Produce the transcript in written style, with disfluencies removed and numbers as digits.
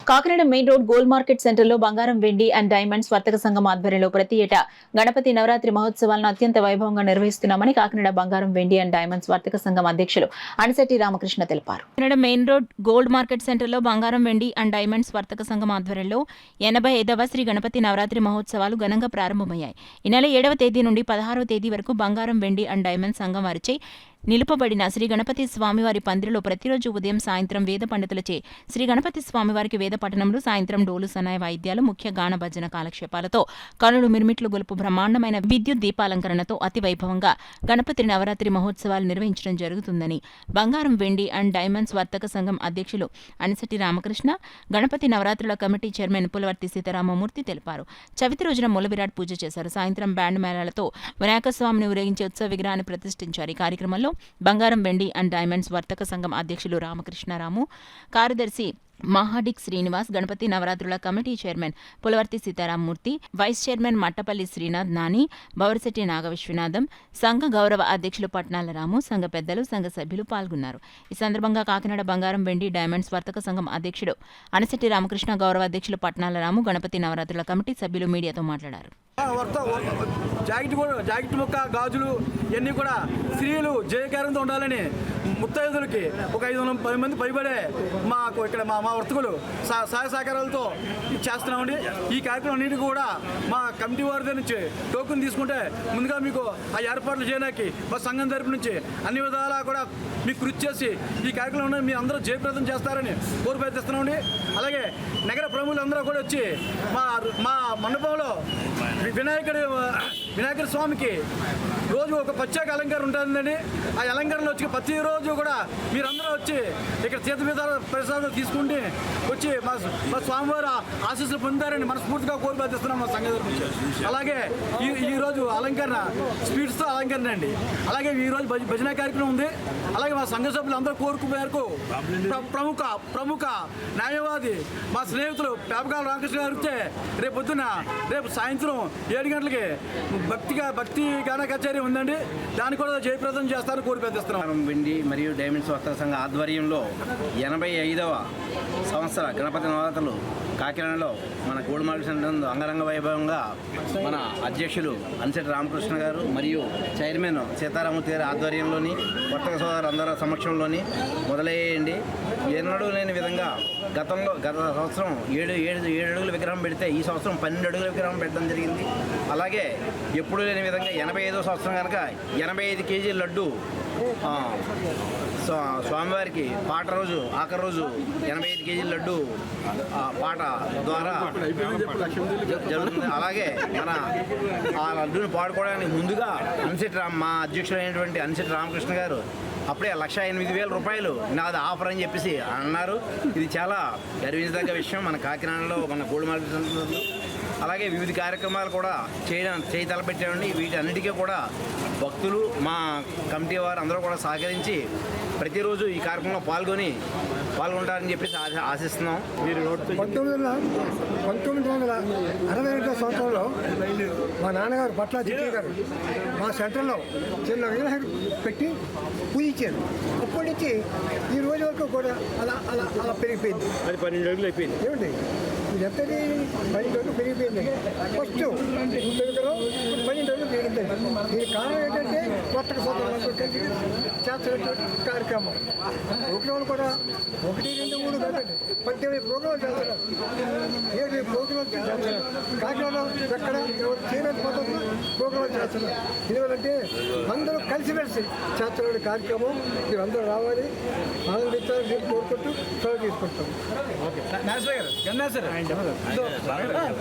Kakinada main rolled gold market సెంటర్లో బంగారం, వెండి అండ్ డైమండ్స్ వర్తక సంఘం ఆధ్వర్యంలో ప్రతి ఏటా గణపతి నవరాత్రి మహోత్సవాలను అత్యంత వైభవంగా నిర్వహిస్తున్నామని కాకినాడ బంగారం, వెండి అండ్ డైమండ్స్ వర్తక సంఘం అధ్యక్షులు అనిశెట్టి రామకృష్ణ తెలిపారు. Kakinada main rolled gold market సెంటర్లో బంగారం, వెండి అండ్ డైమండ్స్ వర్తక సంఘం ఆధ్వర్యంలో 85వ శ్రీ గణపతి నవరాత్రి మహోత్సవాలు ఘనంగా ప్రారంభమయ్యాయి. ఈ నెల 7వ తేదీ నుండి 16వ తేదీ వరకు బంగారం, వెండి అండ్ డైమండ్స్ సంఘం వారిచే నిలుపబడిన శ్రీ గణపతి స్వామివారి పందిరిలో ప్రతిరోజు ఉదయం సాయంత్రం వేద పండితులచే శ్రీ గణపతి స్వామివారికి వేద పఠనంలో, సాయంత్రం డోలు సన్నాయ వాయిద్యాలు, ముఖ్య గాన భజన కాలక్షేపాలతో కనులు మిర్మిట్లు గొలుపు బ్రహ్మాండమైన విద్యుత్ దీపాలంకరణతో అతి వైభవంగా గణపతి నవరాత్రి మహోత్సవాలు నిర్వహించడం జరుగుతుందని బంగారం, వెండి అండ్ డైమండ్స్ వర్తక సంఘం అధ్యక్షులు అనిశెట్టి రామకృష్ణ, గణపతి నవరాత్రుల కమిటీ చైర్మన్ పులవర్తి సీతారామమూర్తి తెలిపారు. చవితి రోజున మూల విరాట్ పూజ చేశారు. సాయంత్రం బ్యాండ్ మేళాలతో వినాయక స్వామిని ఊరేగించే ఉత్సవ విగ్రహాన్ని ప్రతిష్ఠించారు. ఈ కార్యక్రమంలో బంగారం, వెండి అండ్ డైమండ్స్ వర్తక సంఘం అధ్యక్షులు రామకృష్ణారాము, కార్యదర్శి మహాడిక్ శ్రీనివాస్, గణపతి నవరాత్రుల committee chairman Pulavarthi Sitaramamurthy, vice chairman Mattapalli Srinath Nani, Bourishetty Nagaviswanatham, సంఘ గౌరవ అధ్యక్షులు పట్నాల రాము, సంఘ పెద్దలు, సంఘ సభ్యులు పాల్గొన్నారు. ఈ సందర్భంగా కాకినాడ బంగారం, వెండి, డైమండ్స్ వర్తక సంఘం అధ్యక్షుడు అనిశెట్టి రామకృష్ణ, గౌరవ అధ్యక్షులు పట్నాల రాము, గణపతి నవరాత్రుల కమిటీ సభ్యులు మీడియాతో మాట్లాడారు. జాకెట్ ముక్క, గాజులు ఇవన్నీ కూడా స్త్రీలు జయకారంతో ఉండాలని ముత్తైదులకి ఒక 510 మంది పైబడే మాకు ఇక్కడ మా వర్తకులు సహాయ సహకారాలతో చేస్తున్నామండి. ఈ కార్యక్రమం అన్నిటి కూడా మా కమిటీ వారి దగ్గర నుంచి టోకెన్ తీసుకుంటే ముందుగా మీకు ఆ ఏర్పాట్లు చేయడానికి మా సంఘం తరపు నుంచి అన్ని విధాలా కూడా మీకు కృషి చేసి ఈ కార్యక్రమం మీ అందరూ జయప్రదం చేస్తారని కోరిపెడుతున్నామండి. అలాగే నగర ప్రముఖులు అందరూ కూడా వచ్చి మా మండపంలో వినాయకుడి స్వామికి రోజు ఒక ప్రత్యేక అలంకారం ఉంటుందండి. ఆ అలంకరణలో వచ్చి ప్రతిరోజు కూడా మీరందరూ వచ్చి ఇక్కడ చేతి మీద ప్రసాదాలు తీసుకుంటే వచ్చి మా స్వామివారి ఆశీస్సులు పొందారని మనస్ఫూర్తిగా కోరిపెడుతున్నాం మా సంఘం నుంచి. అలాగే ఈరోజు అలంకరణ స్పీడ్స్తో అలంకరణ అండి. అలాగే ఈరోజు భజన కార్యక్రమం ఉంది. అలాగే మా సంఘ సభ్యులు అందరూ కోరుకు మేరకు ప్రముఖ న్యాయవాది మా స్నేహితులు పేపకాల రామకృష్ణ గారితే రేపు సాయంత్రం 7 గంటలకి భక్తి గాన కచేరీ ఉందండి. దాన్ని కూడా జయప్రదం చేస్తారని కోరిపెడుతున్నాం. వెండి మరియు డైమండ్స్ వర్తక సంఘ ఆధ్వర్యంలో 85వ సంవత్సర గణపతి నవరాత్రులు కాకినాడలో మన గోల్డ్ మార్కెట్ సెంటర్ అంగరంగ వైభవంగా మన అధ్యక్షులు అనిశెట్టి రామకృష్ణ గారు మరియు చైర్మన్ సీతారామూర్తి గారి ఆధ్వర్యంలోని వర్తక సోదరు అందరి సమక్షంలోని మొదలయ్యేయండి. ఎన్నడూ లేని విధంగా గత సంవత్సరం 7 అడుగుల విగ్రహం పెడితే ఈ సంవత్సరం 12 అడుగుల విగ్రహం పెట్టడం జరిగింది. అలాగే ఎప్పుడూ లేని విధంగా 85వ సంవత్సరం కనుక 85 కేజీల లడ్డు స్వామివారికి పాట రోజు ఆఖరి రోజు 85 కేజీల లడ్డు పాట ద్వారా జరుగుతుంది. అలాగే మన ఆ లడ్డుని పాడుకోవడానికి ముందుగా మా అధ్యక్షుడైనటువంటి అనిశెట్టి రామకృష్ణ గారు అప్పుడే 1,08,000 రూపాయలు నాది ఆఫర్ అని చెప్పేసి అన్నారు. ఇది చాలా గర్వించదగ్గ విషయం మన కాకినాడలో మన గోల్డ్ మార్కెట్ సెంటర్లో. అలాగే వివిధ కార్యక్రమాలు కూడా చేయి తలపెట్టామండి. వీటన్నిటికీ కూడా భక్తులు మా కమిటీ వారు అందరూ కూడా సహకరించి ప్రతిరోజు ఈ కార్యక్రమంలో పాల్గొంటారని చెప్పేసి ఆశిస్తున్నాం. మీరు 1962 సంవత్సరంలో మా నాన్నగారు పట్ల జిల్లా గారు మా సెంటర్లో చిన్న విగ్రహం పెట్టి పూజించారు. అప్పటి నుంచి ఈ రోజు వరకు కూడా అలా పెరిగిపోయింది. అది 12 అడుగులు అయిపోయింది. ఏమండి ఇది ఎంతది 12 అడుగులు పెరిగిపోయింది. ఫస్ట్ 12 అడుగులు పెరిగింది. దీనికి కారణం ఏంటంటే వర్తక సోదరులందరూ కలిసి చేస్తున్నటువంటి కార్యక్రమం. ప్రోగ్రాంలు కూడా 1, 2, 3 కాదండి 18 ప్రోగ్రాంలు చేస్తున్నారు. 7 ప్రోగ్రాంలు చేస్తున్నారు. కాకినాడలో ఎక్కడ చేయలేని పద్ధతిలో ప్రోగ్రాంలు చేస్తున్నారు. ఎందుకంటే అందరూ కలిసిమెలిసి చేస్తున్న కార్యక్రమం. మీరు అందరూ రావాలి, ఆనందించాలని నేను కోరుకుంటూ సెలవు తీసుకుంటాం. ఓకే.